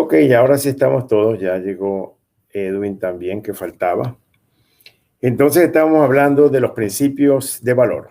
Ok, y ahora sí estamos todos, ya llegó Edwin también, que faltaba. Entonces estamos hablando de los principios de valor.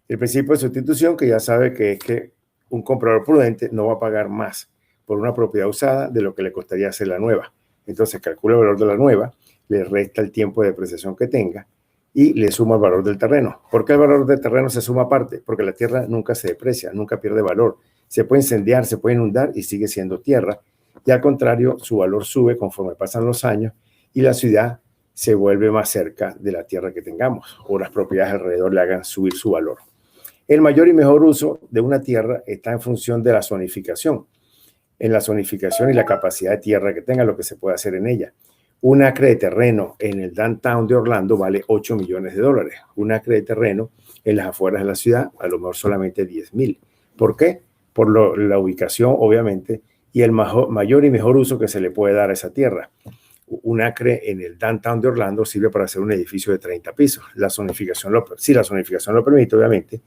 El principio de sustitución, que ya sabe que es que un comprador prudente no va a pagar más por una propiedad usada de lo que le costaría hacer la nueva. Entonces calcula el valor de la nueva, le resta el tiempo de depreciación que tenga y le suma el valor del terreno. ¿Por qué el valor del terreno se suma aparte? Porque la tierra nunca se deprecia, nunca pierde valor. Se puede incendiar, se puede inundar y sigue siendo tierra. Y al contrario, su valor sube conforme pasan los años y la ciudad se vuelve más cerca de la tierra que tengamos o las propiedades alrededor le hagan subir su valor. El mayor y mejor uso de una tierra está en función de la zonificación, en la zonificación y la capacidad de tierra que tenga, lo que se puede hacer en ella. Un acre de terreno en el downtown de Orlando vale 8 millones de dólares. Un acre de terreno en las afueras de la ciudad, a lo mejor solamente 10,000. ¿Por qué? Por la ubicación, obviamente, y el mayor y mejor uso que se le puede dar a esa tierra. Un acre en el downtown de Orlando sirve para hacer un edificio de 30 pisos. La zonificación si la zonificación lo permite, obviamente,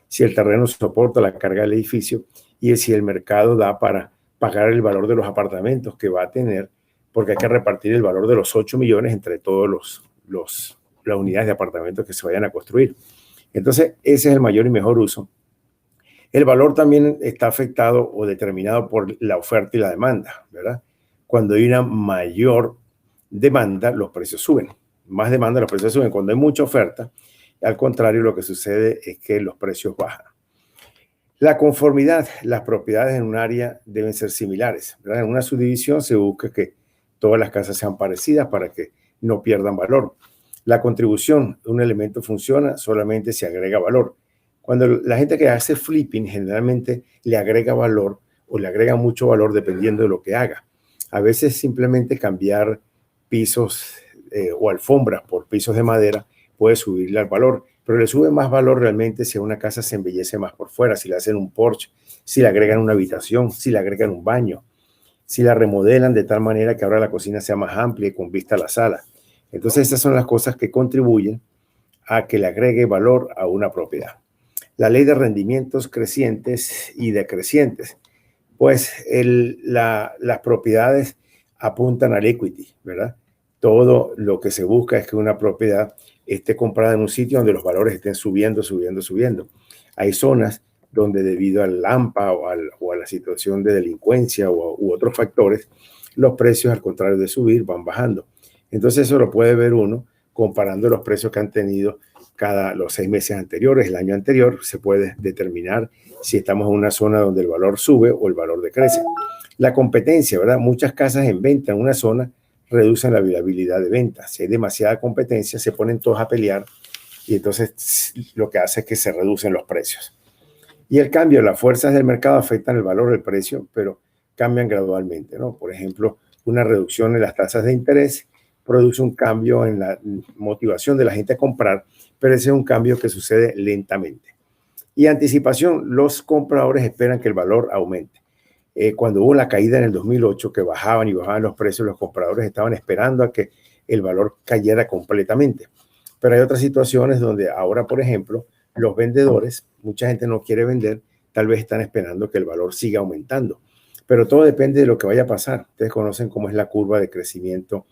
si el terreno soporta la carga del edificio y si el mercado da para pagar el valor de los apartamentos que va a tener, porque hay que repartir el valor de los 8 millones entre todos las unidades de apartamentos que se vayan a construir. Entonces, ese es el mayor y mejor uso. El valor también está afectado o determinado por la oferta y la demanda, ¿verdad? Cuando hay una mayor demanda, los precios suben. Más demanda, los precios suben. Cuando hay mucha oferta, al contrario, lo que sucede es que los precios bajan. La conformidad, las propiedades en un área deben ser similares, ¿verdad? En una subdivisión se busca que todas las casas sean parecidas para que no pierdan valor. La contribución, un elemento funciona solamente si agrega valor. Cuando la gente que hace flipping generalmente le agrega valor o le agrega mucho valor dependiendo de lo que haga. A veces simplemente cambiar pisos o alfombras por pisos de madera puede subirle al valor, pero le sube más valor realmente si una casa se embellece más por fuera, si le hacen un porche, si le agregan una habitación, si le agregan un baño, si la remodelan de tal manera que ahora la cocina sea más amplia y con vista a la sala. Entonces, esas son las cosas que contribuyen a que le agregue valor a una propiedad. La ley de rendimientos crecientes y decrecientes. Pues las propiedades apuntan al equity, ¿verdad? Todo lo que se busca es que una propiedad esté comprada en un sitio donde los valores estén subiendo, subiendo, subiendo. Hay zonas donde debido al AMPA o a la situación de delincuencia u otros factores, los precios, al contrario de subir, van bajando. Entonces eso lo puede ver uno comparando los precios que han tenido los 6 meses anteriores, el año anterior, se puede determinar si estamos en una zona donde el valor sube o el valor decrece. La competencia, ¿verdad? Muchas casas en venta en una zona reducen la viabilidad de venta. Si hay demasiada competencia, se ponen todos a pelear y entonces lo que hace es que se reducen los precios. Y el cambio, las fuerzas del mercado afectan el valor del precio, pero cambian gradualmente, ¿no? Por ejemplo, una reducción en las tasas de interés produce un cambio en la motivación de la gente a comprar, pero ese es un cambio que sucede lentamente. Y anticipación, los compradores esperan que el valor aumente. Cuando hubo la caída en el 2008, que bajaban y bajaban los precios, los compradores estaban esperando a que el valor cayera completamente. Pero hay otras situaciones donde ahora, por ejemplo, los vendedores, mucha gente no quiere vender, tal vez están esperando que el valor siga aumentando. Pero todo depende de lo que vaya a pasar. Ustedes conocen cómo es la curva de crecimiento,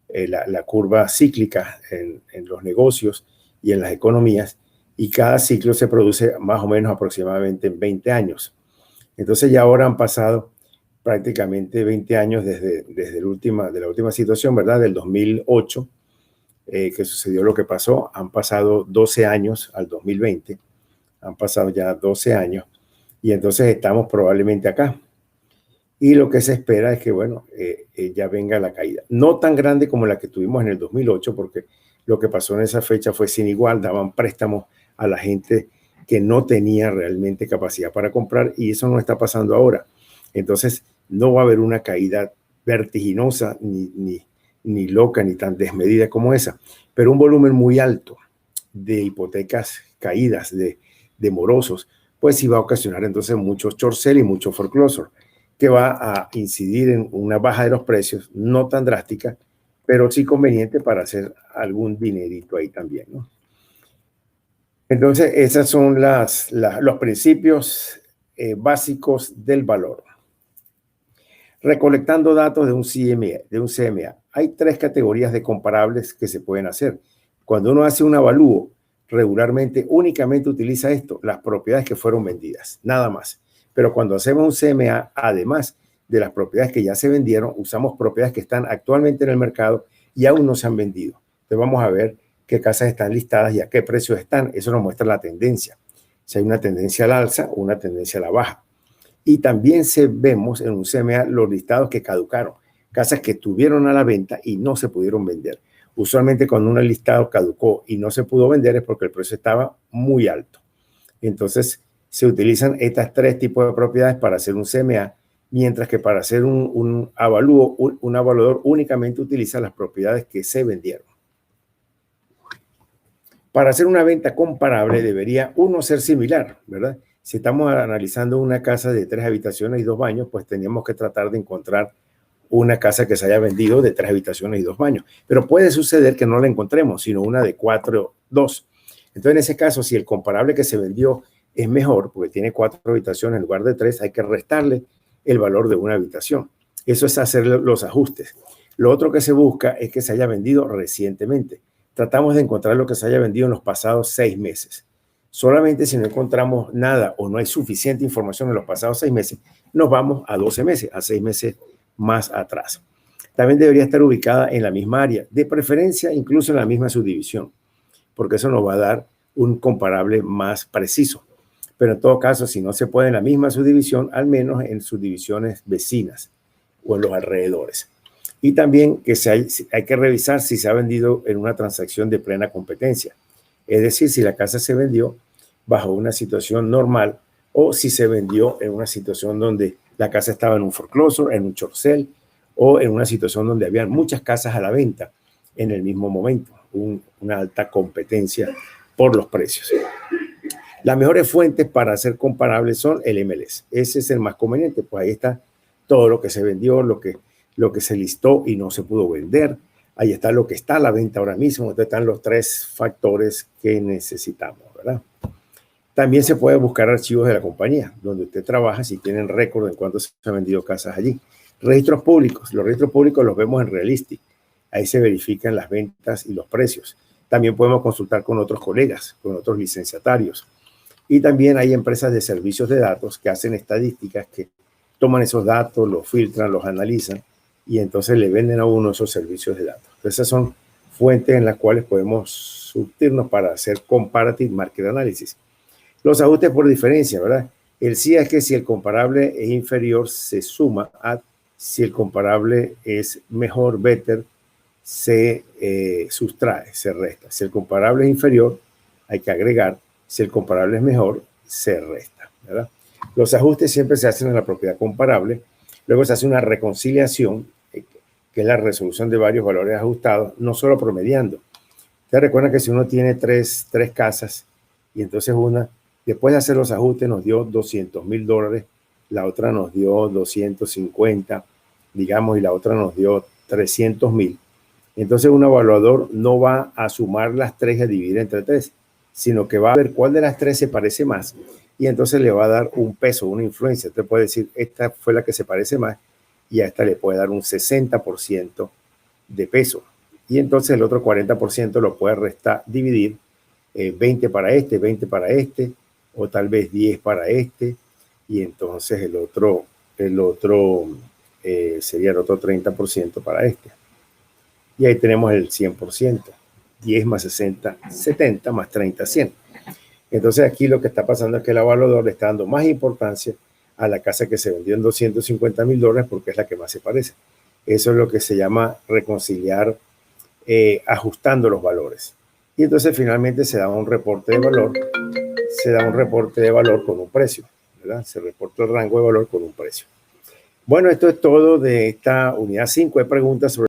la curva cíclica en los negocios y en las economías, y cada ciclo se produce más o menos aproximadamente en 20 años. Entonces ya ahora han pasado prácticamente 20 años desde de la última situación, ¿verdad? Del 2008, que sucedió lo que pasó. Han pasado 12 años al 2020. Han pasado ya 12 años. Y entonces estamos probablemente acá. Y lo que se espera es que, bueno, ya venga la caída. No tan grande como la que tuvimos en el 2008, porque lo que pasó en esa fecha fue sin igual. Daban préstamos a la gente que no tenía realmente capacidad para comprar y eso no está pasando ahora. Entonces, no va a haber una caída vertiginosa, ni loca, ni tan desmedida como esa, pero un volumen muy alto de hipotecas caídas, de morosos, pues sí va a ocasionar entonces mucho short sale y mucho foreclosure, que va a incidir en una baja de los precios, no tan drástica, pero sí conveniente para hacer algún dinerito ahí también, ¿no? Entonces, esos son los principios básicos del valor. Recolectando datos de un CMA. Hay tres categorías de comparables que se pueden hacer. Cuando uno hace un avalúo, regularmente únicamente utiliza esto, las propiedades que fueron vendidas, nada más. Pero cuando hacemos un CMA, además de las propiedades que ya se vendieron, usamos propiedades que están actualmente en el mercado y aún no se han vendido. Entonces vamos a ver qué casas están listadas y a qué precios están. Eso nos muestra la tendencia. Si hay una tendencia al alza o una tendencia a la baja. Y también vemos en un CMA los listados que caducaron, casas que tuvieron a la venta y no se pudieron vender. Usualmente cuando un listado caducó y no se pudo vender es porque el precio estaba muy alto. Entonces se utilizan estas tres tipos de propiedades para hacer un CMA, mientras que para hacer un avalúo, un evaluador únicamente utiliza las propiedades que se vendieron. Para hacer una venta comparable debería uno ser similar, ¿verdad? Si estamos analizando una casa de 3 habitaciones y 2 baños, pues teníamos que tratar de encontrar una casa que se haya vendido de 3 habitaciones y 2 baños. Pero puede suceder que no la encontremos, sino una de 4, 2. Entonces, en ese caso, si el comparable que se vendió es mejor, porque tiene 4 habitaciones en lugar de 3, hay que restarle el valor de una habitación. Eso es hacer los ajustes. Lo otro que se busca es que se haya vendido recientemente. Tratamos de encontrar lo que se haya vendido en los pasados 6 meses. Solamente si no encontramos nada o no hay suficiente información en los pasados 6 meses, nos vamos a 12 meses, a 6 meses más atrás. También debería estar ubicada en la misma área, de preferencia incluso en la misma subdivisión, porque eso nos va a dar un comparable más preciso. Pero en todo caso, si no se puede en la misma subdivisión, al menos en subdivisiones vecinas o en los alrededores. Y también que hay que revisar si se ha vendido en una transacción de plena competencia. Es decir, si la casa se vendió bajo una situación normal o si se vendió en una situación donde la casa estaba en un foreclosure, en un short sale o en una situación donde había muchas casas a la venta en el mismo momento, una alta competencia por los precios. Las mejores fuentes para hacer comparables son el MLS. Ese es el más conveniente, pues ahí está todo lo que se vendió, lo que se listó y no se pudo vender. Ahí está lo que está a la venta ahora mismo. Entonces están los 3 factores que necesitamos, ¿verdad? También se puede buscar archivos de la compañía donde usted trabaja, si tienen récord en cuánto se han vendido casas allí. Registros públicos. Los registros públicos los vemos en Realistic. Ahí se verifican las ventas y los precios. También podemos consultar con otros colegas, con otros licenciatarios. Y también hay empresas de servicios de datos que hacen estadísticas, que toman esos datos, los filtran, los analizan y entonces le venden a uno esos servicios de datos. Entonces, esas son fuentes en las cuales podemos surtirnos para hacer comparative market analysis. Los ajustes por diferencia, ¿verdad? El sí es que si el comparable es inferior, se suma a, si el comparable es mejor, better, se sustrae, se resta. Si el comparable es inferior, hay que agregar. Si el comparable es mejor, se resta, ¿verdad? Los ajustes siempre se hacen en la propiedad comparable. Luego se hace una reconciliación, que es la resolución de varios valores ajustados, no solo promediando. Ustedes recuerdan que si uno tiene tres casas y entonces una, después de hacer los ajustes, nos dio $200,000, la otra nos dio 250, digamos, y la otra nos dio 300,000. Entonces un evaluador no va a sumar las 3 y a dividir entre 3, sino que va a ver cuál de las 3 se parece más y entonces le va a dar un peso, una influencia. Usted puede decir, esta fue la que se parece más y a esta le puede dar un 60% de peso. Y entonces el otro 40% lo puede restar, dividir 20 para este, 20 para este, o tal vez 10 para este, y entonces el otro sería el otro 30% para este. Y ahí tenemos el 100%. 10 más 60, 70 más 30, 100. Entonces aquí lo que está pasando es que el evaluador le está dando más importancia a la casa que se vendió en $250,000 porque es la que más se parece. Eso es lo que se llama reconciliar ajustando los valores. Y entonces finalmente se da un reporte de valor, con un precio, ¿verdad? Se reporta el rango de valor con un precio. Bueno, esto es todo de esta unidad 5. Hay preguntas sobre